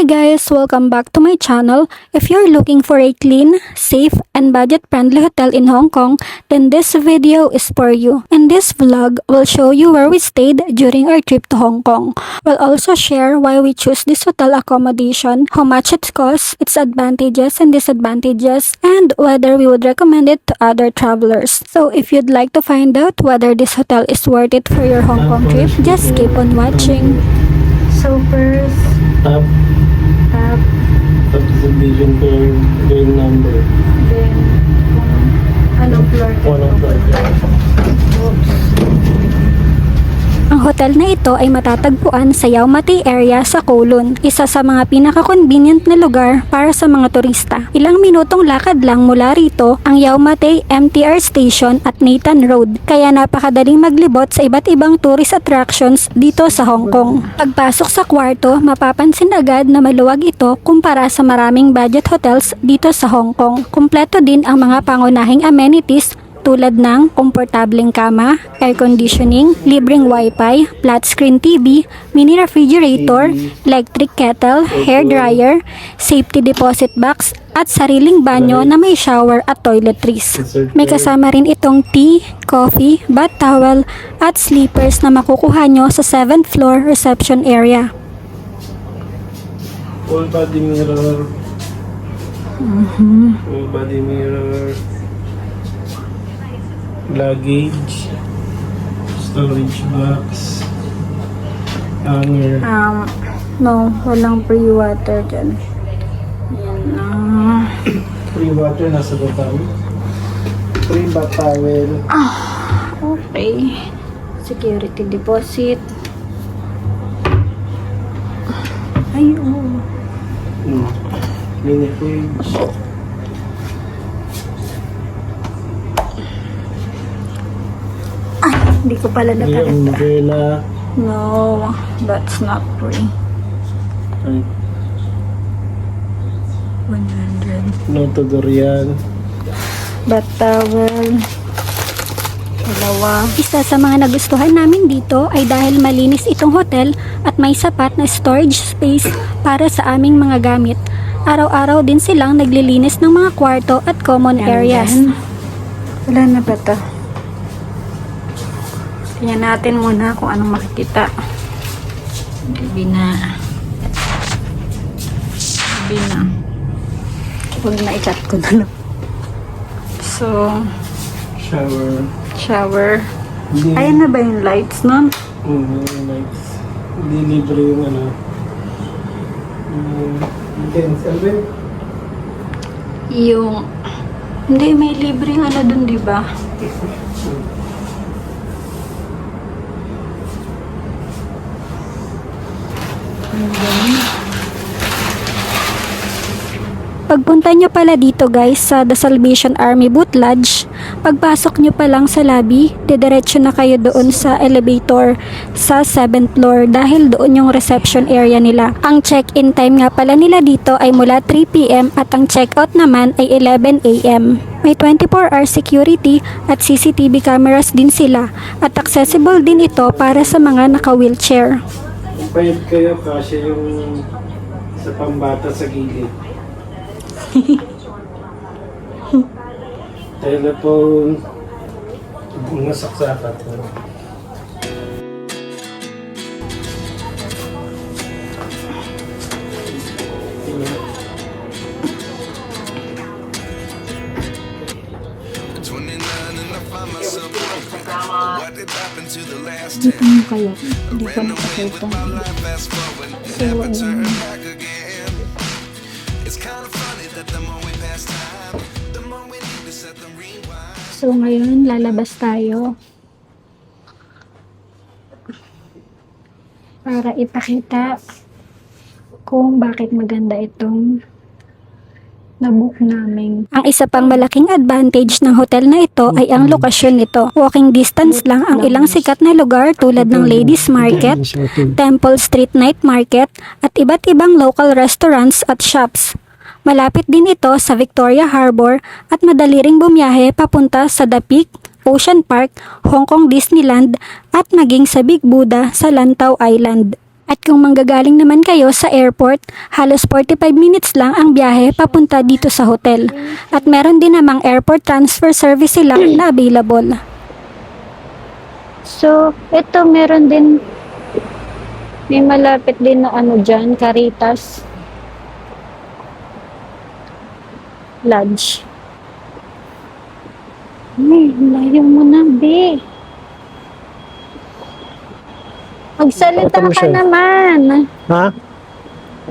guys! Welcome back to my channel. If you're looking for a clean, safe, and budget-friendly hotel in Hong Kong, then this video is for you. In this vlog, we'll show you where we stayed during our trip to Hong Kong. We'll also share why we choose this hotel accommodation, how much it costs, its advantages and disadvantages, and whether we would recommend it to other travelers. So if you'd like to find out whether this hotel is worth it for your Hong Kong trip, just keep on watching. So first, Tap subdivision per lane number. then anong floor? Anong floor? Ang hotel na ito ay matatagpuan sa Yau Ma Tei area sa Kowloon, isa sa mga pinaka-convenient na lugar para sa mga turista. Ilang minutong lakad lang mula rito ang Yau Ma Tei MTR Station at Nathan Road, kaya napakadaling maglibot sa iba't ibang tourist attractions dito sa Hong Kong. Pagpasok sa kwarto, mapapansin agad na maluwag ito kumpara sa maraming budget hotels dito sa Hong Kong. Kumpleto din ang mga pangunahing amenities tulad ng komportableng kama, air conditioning, libreng wifi, flat screen TV, mini refrigerator, electric kettle, hair dryer, safety deposit box, at sariling banyo na may shower at toiletries. May kasama rin itong tea, coffee, bath towel, at sleepers na makukuha nyo sa 7th floor reception area. Full body mirror. Full body mirror. Luggage. Storage box. Hanger. No, walang free water dyan. Yan Free water nasa baba. Free bath towel. Okay. Security deposit. Ay, oo. Mini fridge. Hindi ko pala May nakalata. umbrella. No, that's not free. Ay, 100. no to durian. Bath towel. Dalawa. Isa sa mga nagustuhan namin dito ay dahil malinis itong hotel at may sapat na storage space para sa aming mga gamit. Araw-araw din silang naglilinis ng mga kwarto at common areas. Wala na ba ito? Tingnan natin muna kung anong makikita. Gabi na. Huwag na i-chat ko na lang. So, shower. Hindi. Ayan na ba yung lights nun? Nice. Hindi libre yung ano. Utensil ba? Yung... Hindi, may libreng ano dun, di ba? Pagpunta nyo pala dito guys sa The Salvation Army Boot Lodge, pagpasok nyo pa lang sa lobby, didiretso na kayo doon sa elevator sa 7th floor dahil doon yung reception area nila. Ang check-in time nga pala nila dito ay mula 3 PM at ang check-out naman ay 11 AM. May 24-hour security at CCTV cameras din sila at accessible din ito para sa mga naka-wheelchair. Payad kayo kasi yung sa pambata sa gilid. Telephone. Mga saksakan. Dito mo kaya? Hindi ko nakakita. So ngayon lalabas tayo para ipakita kung bakit maganda itong nabook namin. Ang isa pang malaking advantage ng hotel na ito ay ang lokasyon nito. Walking distance lang ang ilang sikat na lugar tulad ng Ladies Market, Temple Street Night Market at iba't ibang local restaurants at shops. Malapit din ito sa Victoria Harbor at madali ring bumiyahe papunta sa The Peak, Ocean Park, Hong Kong Disneyland at maging sa Big Buddha sa Lantau Island. At kung manggagaling naman kayo sa airport, halos 45 minutes lang ang biyahe papunta dito sa hotel. At meron din namang airport transfer service sila na available. So, ito meron din, may malapit din na ano dyan, Caritas Lodge. Ay, layo mo na, be. Magsalita Pakita mo ka siya. naman. Ha?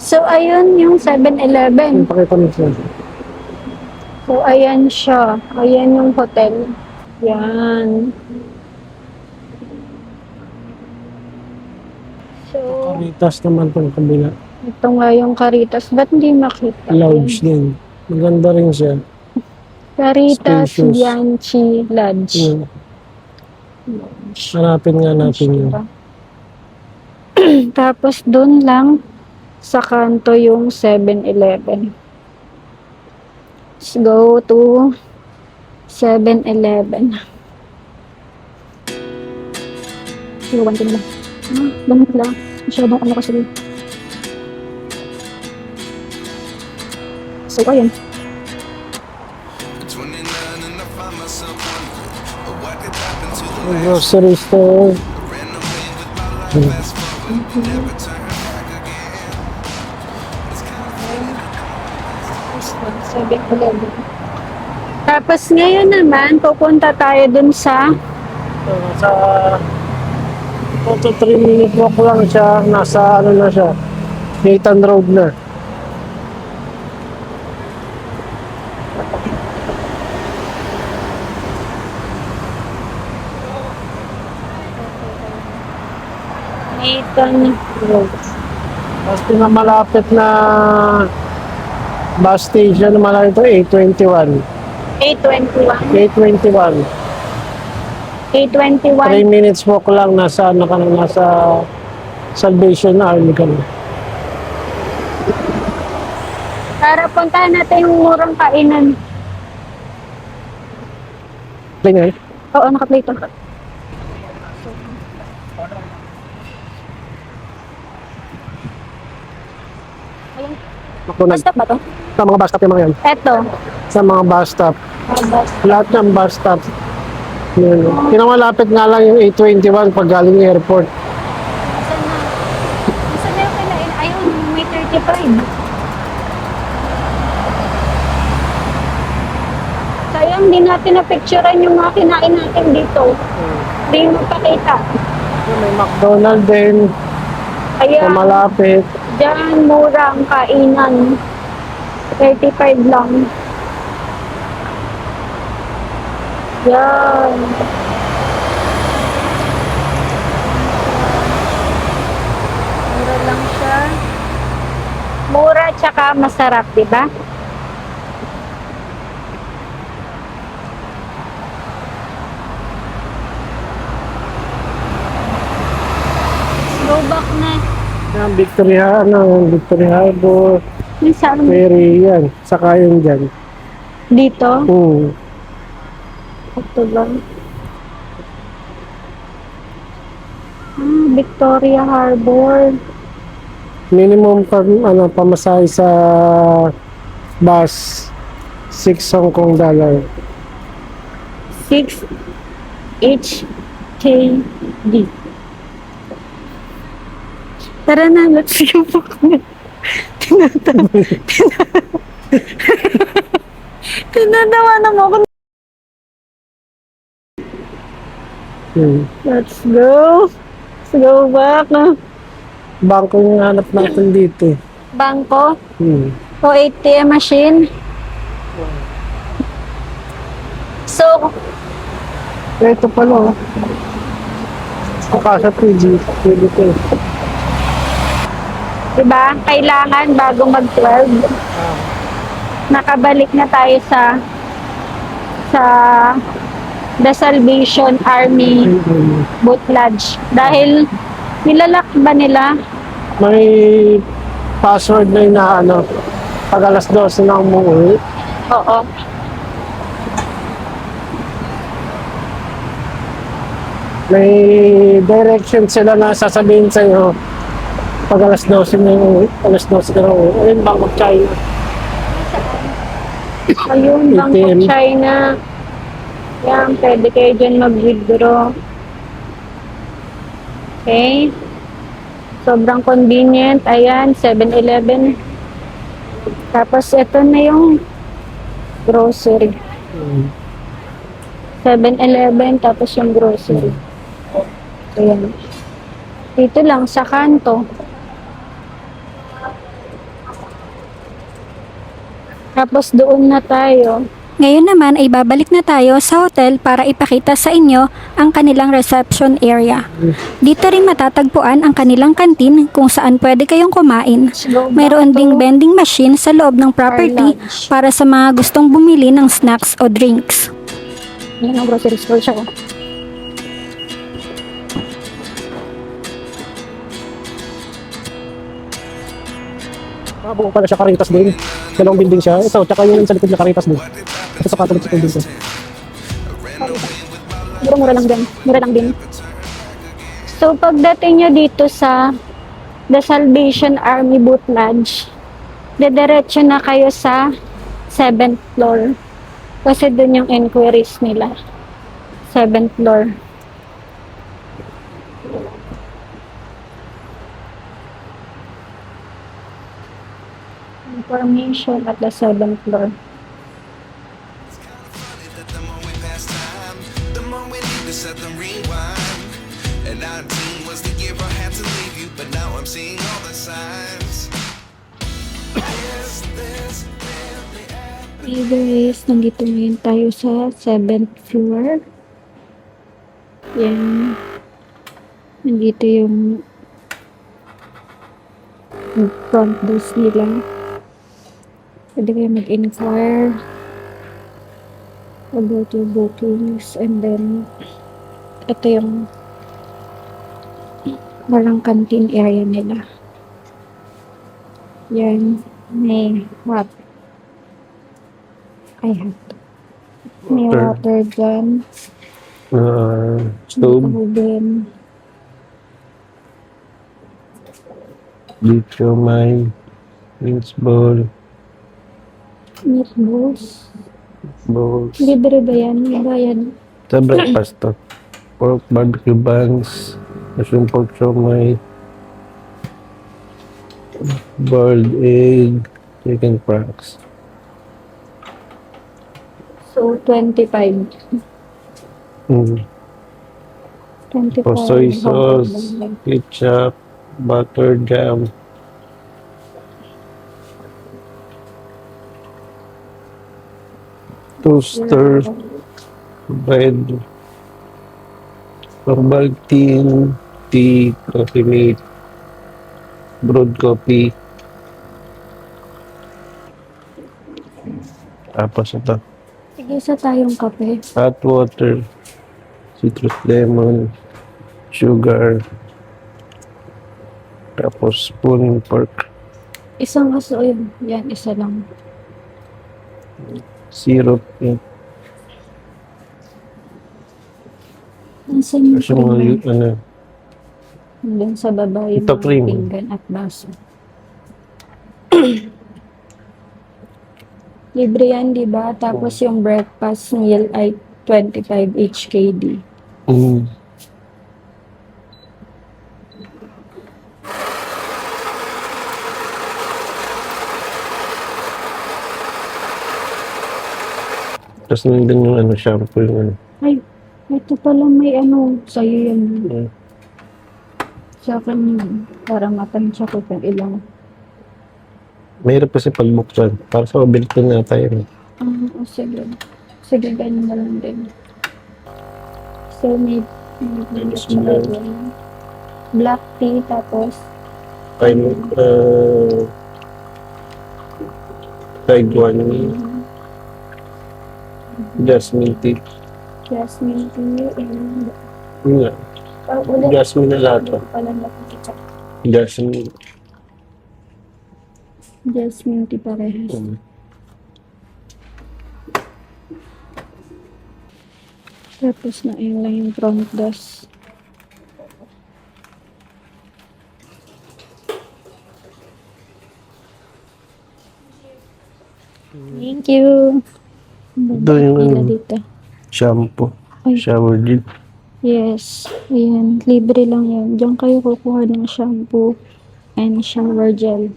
So, ayun yung 7-Eleven. Pakita mo siya. So, ayan siya. Ayan yung hotel. Yan. So, Caritas naman pang kabila. ito nga yung Caritas. Ba't hindi makita? Lodge din. Maganda rin siya. Caritas Spacious. Bianchi Lodge. Yun. Hanapin nga natin yun. Tapos doon lang sa kanto yung 7-Eleven. Let's go to 7-Eleven. Iwan ko na lang. Lamig lang. Masyadong ano kasi. So, ayun. Yung grocery store. Tapos ngayon naman, pupunta tayo dun sa Sa 2 to 3 minute walk lang siya. Nasa ano na siya. Nathan Road na. Nathan Road. Tapos pinamalapit na bus station naman ito, 821. 821. 821. 3 821. minutes walk lang, nasa ano ka na, nasa Salvation Army ka na. Para puntahan natin yung murang kainan. Tingnan. Oo, naka-play to. Ayun. Ako nag, Bus stop ba to? sa mga bus stop yung mga yan. Eto. Sa mga bus stop. Bus. Lahat ng bus stop. Yun. Pinamalapit nga lang yung 821 pag galing airport. Asan na? Asan na yung kinain? Ayun, may 35. Sayang, di natin na-picturean yung mga kinain natin dito. Hindi mo pakita. May McDonald's din. Kaya, Sa malapit. dyan, mura ang kainan. 35 lang. Yan. Mura lang siya. Mura tsaka masarap, di ba? Go back na. Yan, Victory Harbor, Yung saan? ferry, yan. Saka yun dyan. Dito? Ito lang. Victoria Harbor. Minimum pamasahe sa bus, 6 Hong Kong dollar. 6 HKD. Tara na, let's go po kami. Tinatawa na mo ako. Let's go. Let's go back. Bangko yung hanap natin dito. Bangko Hmm. o ATM machine. So, Ito pala, oh. Akasa PG, pwede ko. diba, kailangan bago mag-12, nakabalik na tayo sa The Salvation Army Boat Lodge. Dahil nilalak ba nila? May password na yun na pag alas 12 na umuwi. Oo. May direction sila na sasabihin sa'yo Pag alas 12 na yung alas 12 na yung ayun, Bangkok, China. Ayun, Bangkok, ATM. China. Yan, pwede kayo dyan mag-withdraw. Okay. Sobrang convenient. Ayan, 7-Eleven. Tapos, ito na yung grocery. 7-Eleven, tapos yung grocery. Ayan. Dito lang, sa kanto. Tapos, doon na tayo. Ngayon naman ay babalik na tayo sa hotel para ipakita sa inyo ang kanilang reception area. Dito rin matatagpuan ang kanilang kantin kung saan pwede kayong kumain. Mayroon ding vending machine sa loob ng property lunch. para sa mga gustong bumili ng snacks o drinks. Yan ang grocery store siya. Oh. Buo pala siya Caritas din. Dalawang building siya. Ito, tsaka yung sa likod na Caritas din. Ito sa Catholic School din siya. Mura lang din. Mura lang din. So, pagdating nyo dito sa The Salvation Army Boot Lodge, dediretso na kayo sa 7th floor. Kasi dun yung inquiries nila. 7th floor. Information at the 7th floor. The more we pass time, the more we need to set the rewind. And 19 was the year I had to leave you, but now I'm seeing all the signs. Yes, this really happened. Hey guys, nandito ngayon tayo sa 7th floor. Yan. Nandito yung front desk nila. Pwede kayo mag-inquire about your bookings, and then ito yung walang canteen area nila. Yan. May what? I have to. May water dyan. Stove. Oven. Dito may mince ball. Meatballs. Balls. Libre ba yan? May bayad. Sa breakfast to. Pork barbecue buns. Mushroom pork siomai. Boiled egg. Chicken franks. So, 25. Mm. 25. O soy sauce. Ketchup. Butter jam. Toaster. Bread. Herbal tea. Coffee mate. Brewed coffee. Tapos ito. Sige, isa tayong kape. Hot water. Citrus lemon. Sugar. Tapos spoon pork. Isang aso yun. Yan, isa lang. Syrup. Nasaan yung Kasi mga creamer? ano. Doon sa baba yung Ito, mga cream. pinggan at baso. Libre yan, di ba? Tapos yung breakfast meal ay 25 HKD. Mm. Tapos nandun yung ano, shampoo yung ano. Ay, ito pala may ano, sa'yo yan. Mm. Sa akin yun. Para matansya ko kung ilang. Mahirap kasi pagbuksan. Para sa mabilis na tayo. O sige. Sige, ganyan na lang din. So, may black tea, tapos Taigwani, jasmine tea. jasmine tea, and Yun nga, ulit. jasmine na lahat. Pala nakikita. Jasmine. Jasmine tea parehas. Mm. Tapos na yun lang yung front desk. Thank you. Ito yung Pila dito. shampoo. Ay. Shower gel. Yes. Ayan. Libre lang yan. Diyan kayo kukuha ng shampoo and shower gel.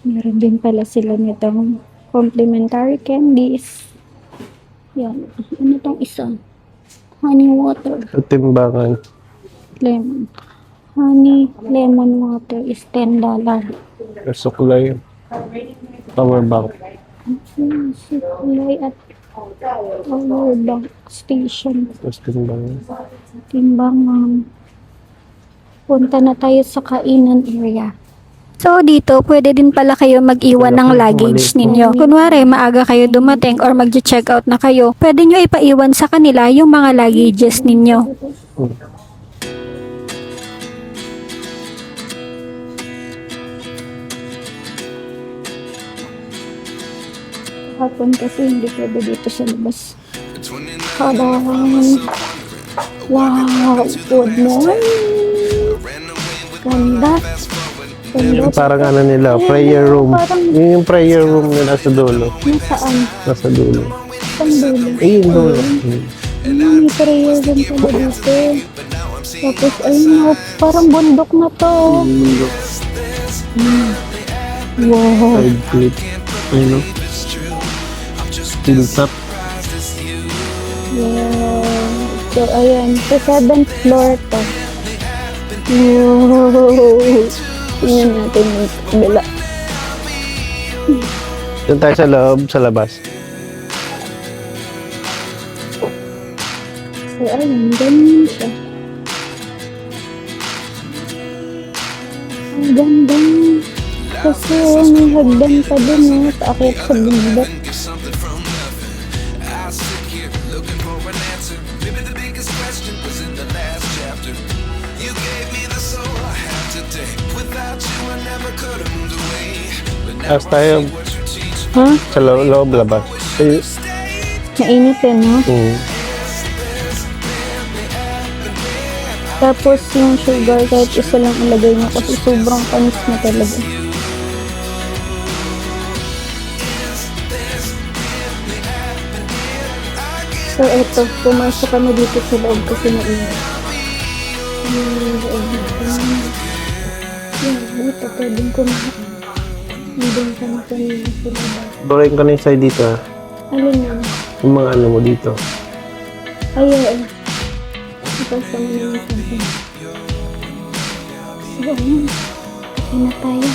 Meron din pala sila nitong complimentary candies. Yan. Ano tong isa? Honey water. Sa timbangan. Lemon. Honey lemon water is $10. Suklay. Power bank. Sukulay at power bank station. Tapos timbangan. Timbangan. Punta na tayo sa kainan area. So dito, pwede din pala kayo mag-iwan ng luggage ninyo. Kunwari, maaga kayo dumating or mag-check out na kayo, pwede nyo ipaiwan sa kanila yung mga luggages ninyo. Hapon kasi hindi pwede dito sa labas. 29 Kadang. Wow! Good morning! Ganda! Ganda. Parang ano nila, prayer room. Parang Yung prayer room nila sa dulo. nasaan? Nasa dulo. Saan dulo? Eh, yung dulo. May prayer room pala dito. Tapos ayun, parang bundok na to. Wow! Side clip. Ayun, no? Steel top. Wow! So ayan, sa 7th floor to. Wow! Tingnan natin yung kabila. Doon tayo sa loob, sa labas. So ayun, ganyan siya. Ang ganda. Kasi may hagdan pa dun paakyat sa bundok. give something from nothing. I sit here looking for an answer. Maybe the biggest question was in the last chapter. You gave me the soul I have today. Without you, I never could have moved away. But now Tapos tayo what you teach Ha? sa loob, labas. Ay, Mainit eh, no? Tapos yung sugar, kahit isa lang ilagay mo kasi sobrang panis na talaga. So eto, pumasok kami dito sa loob kasi mainit. Yan, dito pwedeng kumain. Hindi kami kanina sa labas. Bakayin ko na yung side dito, ha? Alin yan? Yung mga ano mo dito. Ay, oo. Ipasama naman sa akin. So, ayun. Kain na tayo.